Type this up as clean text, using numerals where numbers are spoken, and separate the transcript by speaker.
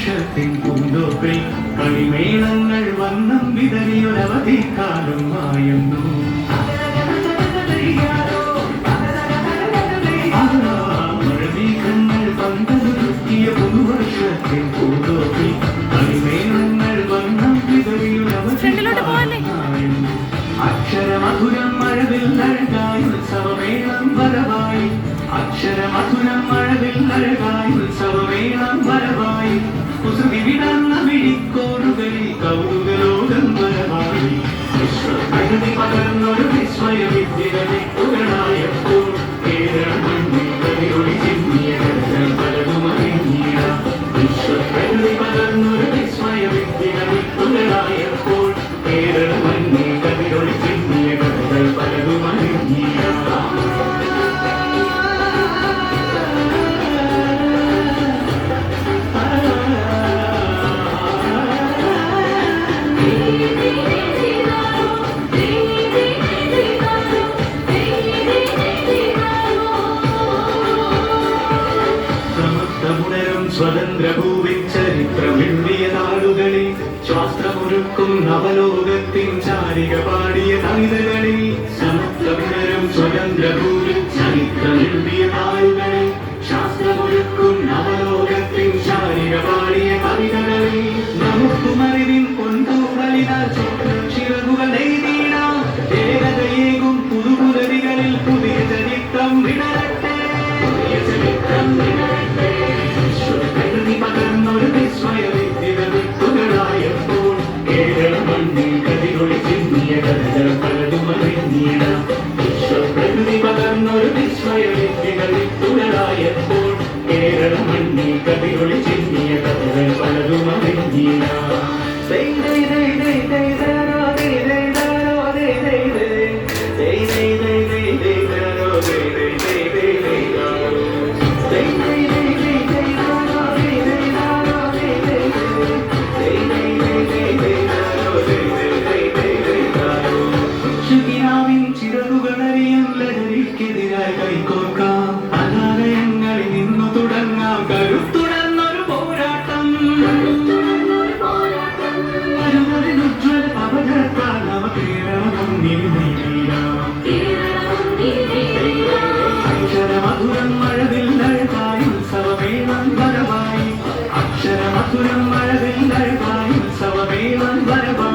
Speaker 1: പുതുവർഷത്തിൻ പൂന്തോപ്പിൽ കളിമേളങ്ങൾ വന്നം വിതറിയൊരവധിക്കാലം ആയെന്നു മഴമേഘങ്ങൾ പന്തലൊരുക്കിയ പുതുവർഷത്തിൻ പൂന്തോപ്പിൽ കളിമേളങ്ങൾ വന്നം വിതറിയൊരവധിക്കാലം ആയെന്നു അക്ഷരമധുരം മഴവില്ലഴകായി ഉത്സവമേളം വരവായി അക്ഷരമധുരം മഴവില്ലഴകായി ഉത്സവമേളം വരവായി കുസൃതി വിടർന്ന വിഴിക്കോടുകളിൽ കൗതുകലോകം വരവായി വിശ്വപ്രകൃതി പകർന്നൊരു വിസ്മയ വിദ്യകളായപ്പോൾ കേരള മണ്ണിൽ കവിയൊളി ചിന്നിയ കഥകൾ പലതുമറിഞ്ഞിട വിശ്വപ്രകൃതി പകർന്നൊരു വിസ്മയ വിദ്യകളായപ്പോൾ കേരള മണ്ണിൽ കവിയൊളി ചിന്നിയ കഥകൾ പലതുമറിഞ്ഞിട സ്വതന്ത്രഭൂവിൻ ചരിത്രമെഴുതിയ നാളുകളിൽ ശാസ്ത്രമൊരുക്കും നവലോകത്തിൻ ചാരിക പാടിയ കവിതകളിൽ സമത്വപുനരും സ്വതന്ത്രഭൂവിൻ ചരിത്രമെഴുതിയ നാളുകളിൽ ശാസ്ത്രമൊരുക്കും നവലോകത്തിൻ ചാരിക പാടിയ കവിതകളിൽ നമുക്കുമറിവിൻ കൊണ്ടൂടലിനാൽ ചിറകുകൾ നെയ്തിടാം ഏകതയേകും പുതുപുലരികളിൽ പുതിയ ചരിത്രം വിടരട്ടെ പകർന്നൊരു വിസ്മയ വിദ്യകളായപ്പോൾ കേരള മണ്ണിൽ കവിയൊളി ചിന്നിയ കഥകൾ പലതുമറിഞ്ഞിട വിശ്വപ്രകൃതി പകർന്നൊരു വിസ്മയ വിദ്യകളായപ്പോൾ കേരള മണ്ണിൽ കവിയൊളി ചിന്നിയ കഥകൾ പലതുമറിഞ്ഞിട കൈകോർക്കാം അനാലയങ്ങളിൽ നിന്നു തുടങ്ങാം കരുത്തുടന്നൊരു പോരാട്ടം ഉജ്വല അവതരത്താൽ നവ കേരളം അക്ഷരമധുരം മഴവില്ലഴകായി ഉത്സവമേളം വരവായി അക്ഷരമധുരം മഴവില്ലഴകായി ഉത്സവമേളം വരവായി